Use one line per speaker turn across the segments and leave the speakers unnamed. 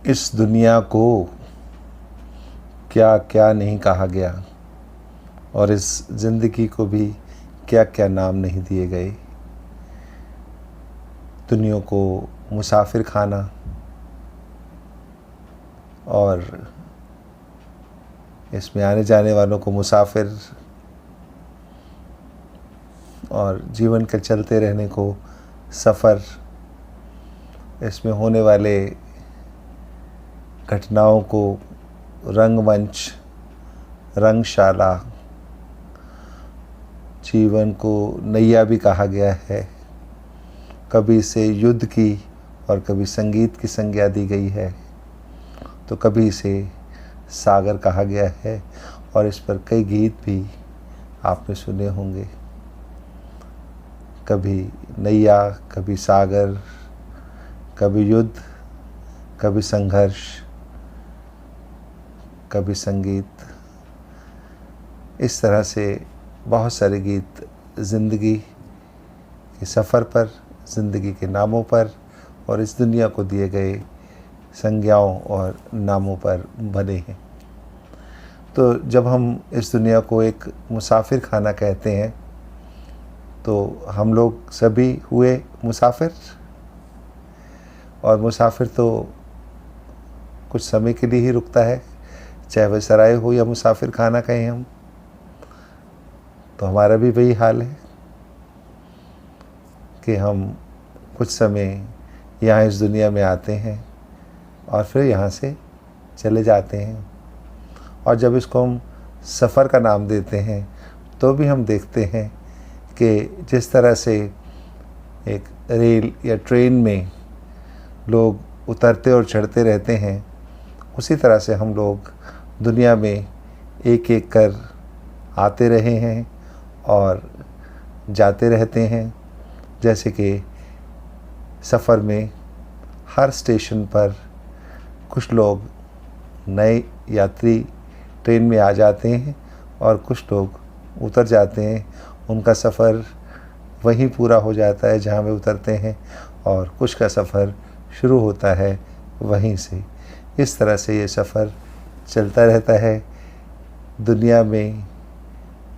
इस दुनिया को क्या क्या नहीं कहा गया और इस ज़िंदगी को भी क्या क्या नाम नहीं दिए गए। दुनिया को मुसाफिर खाना और इसमें आने जाने वालों को मुसाफिर और जीवन के चलते रहने को सफ़र। इसमें होने वाले घटनाओं को रंगमंच, रंगशाला, जीवन को नैया भी कहा गया है। कभी इसे युद्ध की और कभी संगीत की संज्ञा दी गई है, तो कभी इसे सागर कहा गया है और इस पर कई गीत भी आपने सुने होंगे। कभी नैया, कभी सागर, कभी युद्ध, कभी संघर्ष, कभी संगीत। इस तरह से बहुत सारे गीत ज़िंदगी के सफ़र पर, ज़िंदगी के नामों पर और इस दुनिया को दिए गए संज्ञाओं और नामों पर बने हैं। तो जब हम इस दुनिया को एक मुसाफिर खाना कहते हैं तो हम लोग सभी हुए मुसाफिर। और मुसाफिर तो कुछ समय के लिए ही रुकता है, चाहे वह सराय हो या मुसाफिर खाना कहें हम। तो हमारा भी वही हाल है कि हम कुछ समय यहाँ इस दुनिया में आते हैं और फिर यहाँ से चले जाते हैं। और जब इसको हम सफ़र का नाम देते हैं तो भी हम देखते हैं कि जिस तरह से एक रेल या ट्रेन में लोग उतरते और चढ़ते रहते हैं, उसी तरह से हम लोग दुनिया में एक एक कर आते रहे हैं और जाते रहते हैं। जैसे कि सफ़र में हर स्टेशन पर कुछ लोग नए यात्री ट्रेन में आ जाते हैं और कुछ लोग उतर जाते हैं। उनका सफ़र वहीं पूरा हो जाता है जहाँ वे उतरते हैं और कुछ का सफ़र शुरू होता है वहीं से। इस तरह से ये सफ़र चलता रहता है। दुनिया में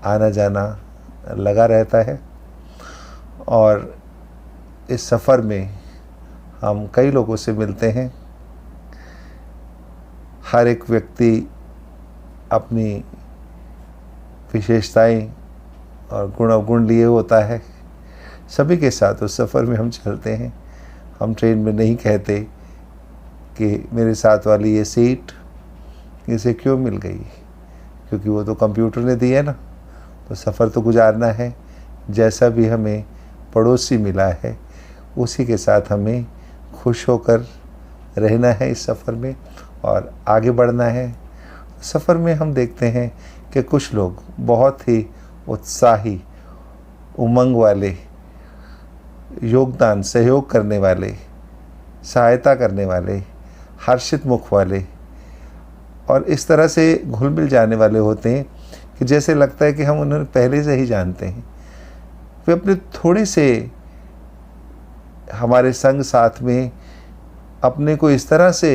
आना जाना लगा रहता है और इस सफ़र में हम कई लोगों से मिलते हैं। हर एक व्यक्ति अपनी विशेषताएं और गुण अवगुण लिए होता है। सभी के साथ उस सफ़र में हम चलते हैं। हम ट्रेन में नहीं कहते कि मेरे साथ वाली ये सीट इसे क्यों मिल गई, क्योंकि वो तो कंप्यूटर ने दी है ना। तो सफ़र तो गुजारना है। जैसा भी हमें पड़ोसी मिला है उसी के साथ हमें खुश होकर रहना है इस सफ़र में और आगे बढ़ना है। सफ़र में हम देखते हैं कि कुछ लोग बहुत ही उत्साही, उमंग वाले, योगदान सहयोग करने वाले, सहायता करने वाले, हर्षित मुख वाले और इस तरह से घुल मिल जाने वाले होते हैं कि जैसे लगता है कि हम उन्हें पहले से ही जानते हैं। वे अपने थोड़े से हमारे संग साथ में अपने को इस तरह से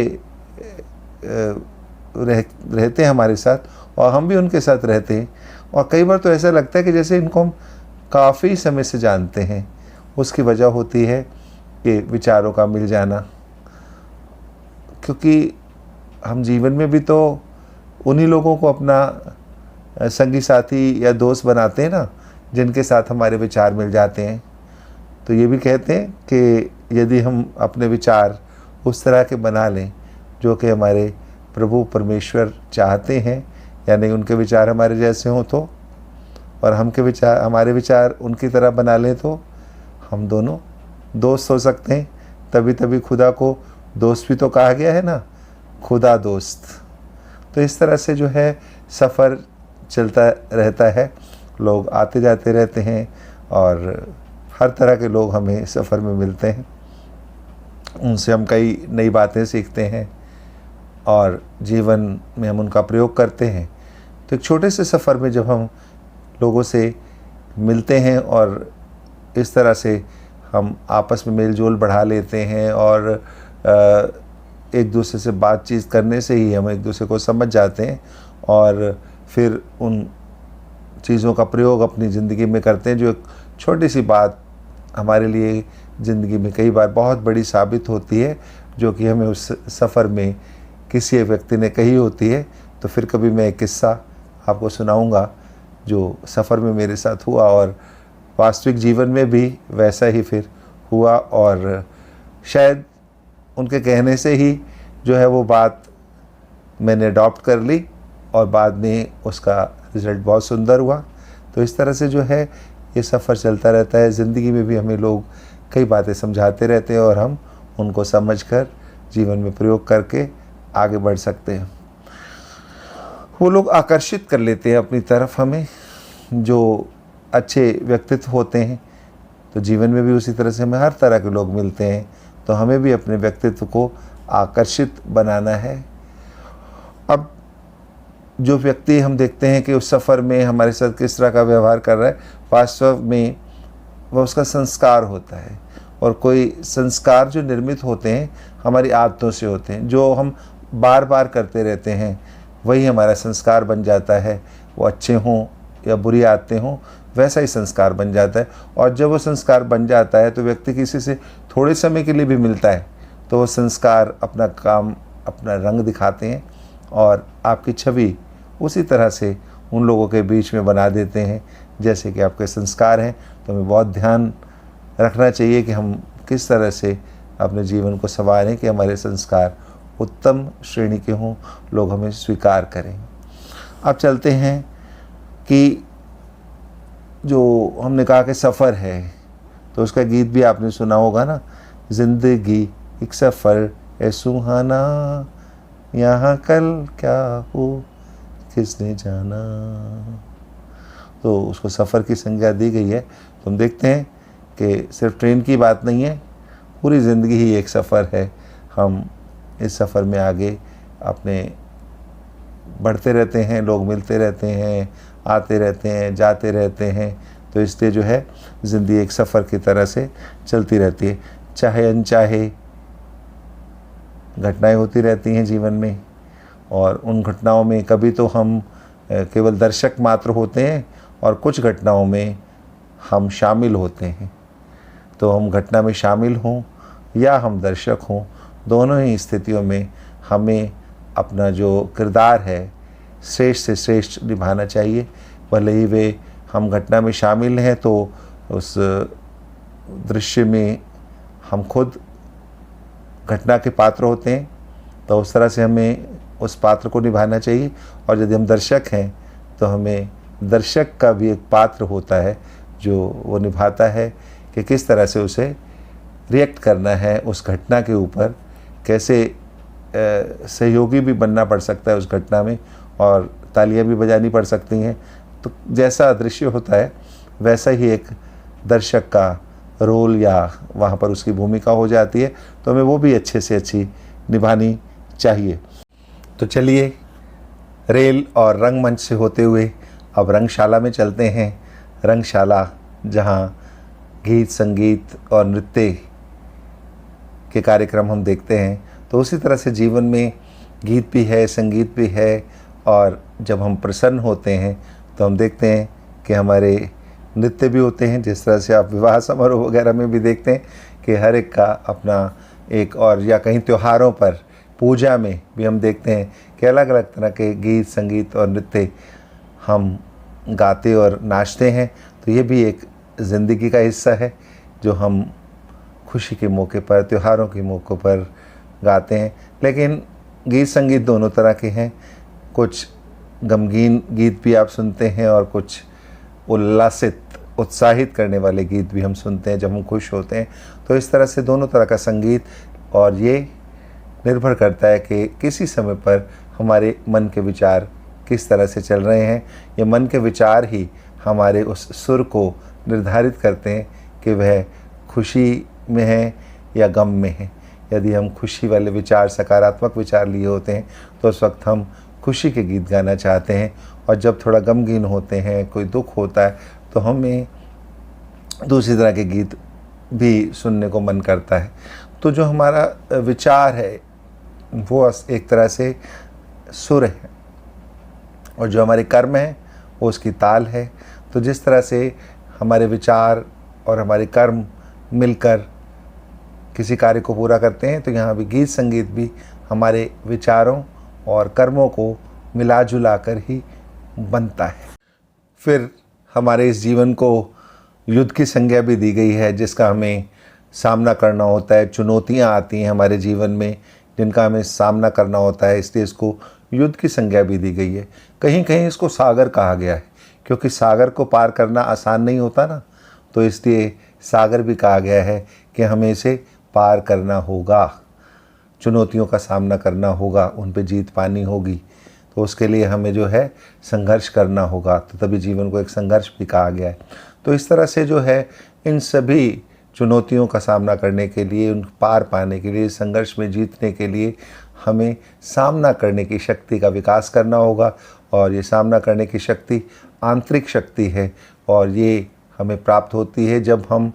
रहते हैं हमारे साथ और हम भी उनके साथ रहते हैं। और कई बार तो ऐसा लगता है कि जैसे इनको हम काफ़ी समय से जानते हैं। उसकी वजह होती है कि विचारों का मिल जाना, क्योंकि हम जीवन में भी तो उन्हीं लोगों को अपना संगी साथी या दोस्त बनाते हैं ना, जिनके साथ हमारे विचार मिल जाते हैं। तो ये भी कहते हैं कि यदि हम अपने विचार उस तरह के बना लें जो कि हमारे प्रभु परमेश्वर चाहते हैं, यानी उनके विचार हमारे जैसे हों तो, और हमारे विचार उनकी तरह बना लें तो हम दोनों दोस्त हो सकते हैं। तभी खुदा को दोस्त भी तो कहा गया है ना, खुदा दोस्त। तो इस तरह से जो है सफ़र चलता रहता है। लोग आते जाते रहते हैं और हर तरह के लोग हमें सफ़र में मिलते हैं। उनसे हम कई नई बातें सीखते हैं और जीवन में हम उनका प्रयोग करते हैं। तो एक छोटे से सफ़र में जब हम लोगों से मिलते हैं और इस तरह से हम आपस में मेल जोल बढ़ा लेते हैं और एक दूसरे से बातचीत करने से ही हम एक दूसरे को समझ जाते हैं और फिर उन चीज़ों का प्रयोग अपनी ज़िंदगी में करते हैं। जो एक छोटी सी बात हमारे लिए ज़िंदगी में कई बार बहुत बड़ी साबित होती है, जो कि हमें उस सफ़र में किसी एक व्यक्ति ने कही होती है। तो फिर कभी मैं एक किस्सा आपको सुनाऊंगा जो सफ़र में मेरे साथ हुआ और वास्तविक जीवन में भी वैसा ही फिर हुआ, और शायद उनके कहने से ही जो है वो बात मैंने अडॉप्ट कर ली और बाद में उसका रिज़ल्ट बहुत सुंदर हुआ। तो इस तरह से जो है ये सफ़र चलता रहता है। ज़िंदगी में भी हमें लोग कई बातें समझाते रहते हैं और हम उनको समझकर जीवन में प्रयोग करके आगे बढ़ सकते हैं। वो लोग आकर्षित कर लेते हैं अपनी तरफ हमें, जो अच्छे व्यक्तित्व होते हैं। तो जीवन में भी उसी तरह से हमें हर तरह के लोग मिलते हैं, तो हमें भी अपने व्यक्तित्व को आकर्षित बनाना है। अब जो व्यक्ति हम देखते हैं कि उस सफ़र में हमारे साथ किस तरह का व्यवहार कर रहा है, वास्तव में वह उसका संस्कार होता है। और कोई संस्कार जो निर्मित होते हैं हमारी आदतों से होते हैं, जो हम बार बार करते रहते हैं वही हमारा संस्कार बन जाता है। वो अच्छे हों या बुरी आदतें हों, वैसा ही संस्कार बन जाता है। और जब वो संस्कार बन जाता है तो व्यक्ति किसी से थोड़े समय के लिए भी मिलता है तो वो संस्कार अपना काम, अपना रंग दिखाते हैं और आपकी छवि उसी तरह से उन लोगों के बीच में बना देते हैं जैसे कि आपके संस्कार हैं। तो हमें बहुत ध्यान रखना चाहिए कि हम किस तरह से अपने जीवन को संवारें कि हमारे संस्कार उत्तम श्रेणी के हों, लोग हमें स्वीकार करें। अब चलते हैं कि जो हमने कहा कि सफ़र है, तो उसका गीत भी आपने सुना होगा ना, ज़िंदगी एक सफ़र है सुहाना, यहाँ कल क्या हो किसने जाना। तो उसको सफ़र की संज्ञा दी गई है। तो हम देखते हैं कि सिर्फ ट्रेन की बात नहीं है, पूरी ज़िंदगी ही एक सफ़र है। हम इस सफ़र में आगे अपने बढ़ते रहते हैं, लोग मिलते रहते हैं, आते रहते हैं, जाते रहते हैं। तो इसलिए जो है ज़िंदगी एक सफ़र की तरह से चलती रहती है। चाहे अनचाहे घटनाएं होती रहती हैं जीवन में, और उन घटनाओं में कभी तो हम केवल दर्शक मात्र होते हैं और कुछ घटनाओं में हम शामिल होते हैं। तो हम घटना में शामिल हों या हम दर्शक हों, दोनों ही स्थितियों में हमें अपना जो किरदार है श्रेष्ठ से श्रेष्ठ निभाना चाहिए। भले ही वे हम घटना में शामिल हैं तो उस दृश्य में हम खुद घटना के पात्र होते हैं, तो उस तरह से हमें उस पात्र को निभाना चाहिए। और यदि हम दर्शक हैं तो हमें दर्शक का भी एक पात्र होता है जो वो निभाता है कि किस तरह से उसे रिएक्ट करना है उस घटना के ऊपर, कैसे सहयोगी भी बनना पड़ सकता है उस घटना में और तालियां भी बजानी पड़ सकती हैं। तो जैसा दृश्य होता है वैसा ही एक दर्शक का रोल या वहाँ पर उसकी भूमिका हो जाती है, तो हमें वो भी अच्छे से अच्छी निभानी चाहिए। तो चलिए रेल और रंगमंच से होते हुए अब रंगशाला में चलते हैं। रंगशाला जहाँ गीत, संगीत और नृत्य के कार्यक्रम हम देखते हैं, तो उसी तरह से जीवन में गीत भी है, संगीत भी है। और जब हम प्रसन्न होते हैं तो हम देखते हैं कि हमारे नृत्य भी होते हैं। जिस तरह से आप विवाह समारोह वगैरह में भी देखते हैं कि हर एक का अपना एक, और या कहीं त्योहारों पर, पूजा में भी हम देखते हैं कि अलग अलग तरह के गीत, संगीत और नृत्य हम गाते और नाचते हैं। तो ये भी एक ज़िंदगी का हिस्सा है जो हम खुशी के मौके पर, त्योहारों के मौक़ों पर गाते हैं। लेकिन गीत संगीत दोनों तरह के हैं। कुछ गमगीन गीत भी आप सुनते हैं और कुछ उल्लासित, उत्साहित करने वाले गीत भी हम सुनते हैं जब हम खुश होते हैं। तो इस तरह से दोनों तरह का संगीत, और ये निर्भर करता है कि किसी समय पर हमारे मन के विचार किस तरह से चल रहे हैं। ये मन के विचार ही हमारे उस सुर को निर्धारित करते हैं कि वह खुशी में है या गम में है। यदि हम खुशी वाले विचार, सकारात्मक विचार लिए होते हैं तो उस वक्त हम खुशी के गीत गाना चाहते हैं, और जब थोड़ा गमगीन होते हैं, कोई दुख होता है, तो हमें दूसरी तरह के गीत भी सुनने को मन करता है। तो जो हमारा विचार है, वो एक तरह से सुर है, और जो हमारे कर्म है वो उसकी ताल है। तो जिस तरह से हमारे विचार और हमारे कर्म मिलकर किसी कार्य को पूरा करते हैं, तो यहाँ भी गीत संगीत भी हमारे विचारों और कर्मों को मिला जुला कर ही बनता है। फिर हमारे इस जीवन को युद्ध की संज्ञा भी दी गई है, जिसका हमें सामना करना होता है। चुनौतियाँ आती हैं हमारे जीवन में जिनका हमें सामना करना होता है, इसलिए इसको युद्ध की संज्ञा भी दी गई है। कहीं कहीं इसको सागर कहा गया है, क्योंकि सागर को पार करना आसान नहीं होता ना, तो इसलिए सागर भी कहा गया है कि हमें इसे पार करना होगा, चुनौतियों का सामना करना होगा, उन पे जीत पानी होगी। तो उसके लिए हमें जो है संघर्ष करना होगा, तो तभी जीवन को एक संघर्ष भी कहा गया है। तो इस तरह से जो है इन सभी चुनौतियों का सामना करने के लिए, उन पार पाने के लिए, संघर्ष में जीतने के लिए हमें सामना करने की शक्ति का विकास करना होगा। और ये सामना करने की शक्ति आंतरिक शक्ति है, और ये हमें प्राप्त होती है जब हम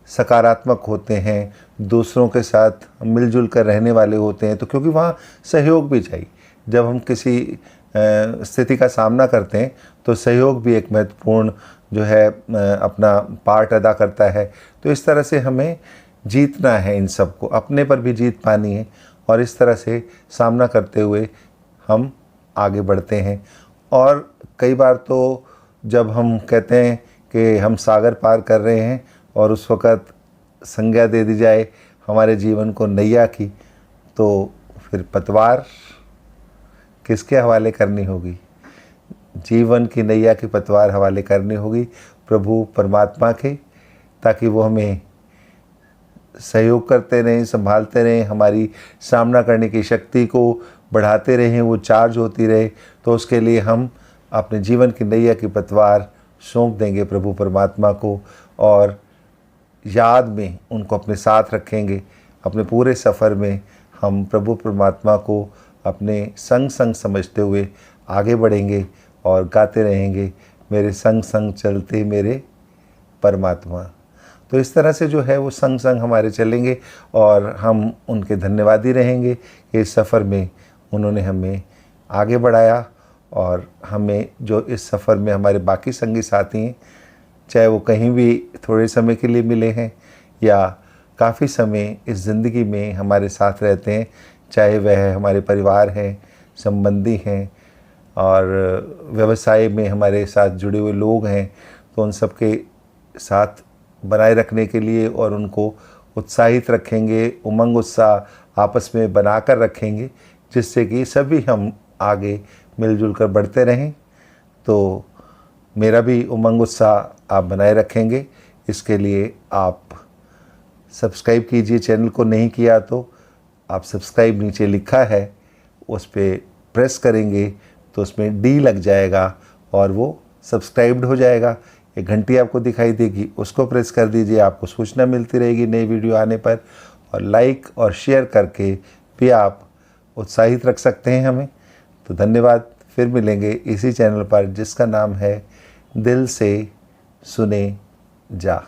सकारात्मक होते हैं, दूसरों के साथ मिलजुल कर रहने वाले होते हैं। तो क्योंकि वहाँ सहयोग भी चाहिए, जब हम किसी स्थिति का सामना करते हैं तो सहयोग भी एक महत्वपूर्ण जो है अपना पार्ट अदा करता है। तो इस तरह से हमें जीतना है, इन सब को अपने पर भी जीत पानी है, और इस तरह से सामना करते हुए हम आगे बढ़ते हैं। और कई बार तो जब हम कहते हैं कि हम सागर पार कर रहे हैं और उस वक़्त संज्ञा दे दी जाए हमारे जीवन को नैया की, तो फिर पतवार किसके हवाले करनी होगी? जीवन की नैया की पतवार हवाले करनी होगी प्रभु परमात्मा के, ताकि वो हमें सहयोग करते रहें, संभालते रहें, हमारी सामना करने की शक्ति को बढ़ाते रहें, वो चार्ज होती रहे। तो उसके लिए हम अपने जीवन की नैया की पतवार सौंप देंगे प्रभु परमात्मा को, और याद में उनको अपने साथ रखेंगे। अपने पूरे सफ़र में हम प्रभु परमात्मा को अपने संग संग समझते हुए आगे बढ़ेंगे और गाते रहेंगे, मेरे संग संग चलते मेरे परमात्मा। तो इस तरह से जो है वो संग संग हमारे चलेंगे, और हम उनके धन्यवादी रहेंगे कि इस सफ़र में उन्होंने हमें आगे बढ़ाया। और हमें जो इस सफ़र में हमारे बाकी संगी साथी हैं, चाहे वो कहीं भी थोड़े समय के लिए मिले हैं या काफ़ी समय इस ज़िंदगी में हमारे साथ रहते हैं, चाहे वह हमारे परिवार हैं, संबंधी हैं और व्यवसाय में हमारे साथ जुड़े हुए लोग हैं, तो उन सब के साथ बनाए रखने के लिए और उनको उत्साहित रखेंगे, उमंग उत्साह आपस में बनाकर रखेंगे, जिससे कि सभी हम आगे मिलजुल कर बढ़ते रहें। तो मेरा भी उमंग उत्साह आप बनाए रखेंगे, इसके लिए आप सब्सक्राइब कीजिए। चैनल को नहीं किया तो आप सब्सक्राइब नीचे लिखा है, उस पर प्रेस करेंगे तो उसमें डी लग जाएगा और वो सब्सक्राइब्ड हो जाएगा। एक घंटी आपको दिखाई देगी, उसको प्रेस कर दीजिए, आपको सूचना मिलती रहेगी नई वीडियो आने पर। और लाइक और शेयर करके भी आप उत्साहित रख सकते हैं हमें। तो धन्यवाद, फिर मिलेंगे इसी चैनल पर जिसका नाम है दिल से सुने जा।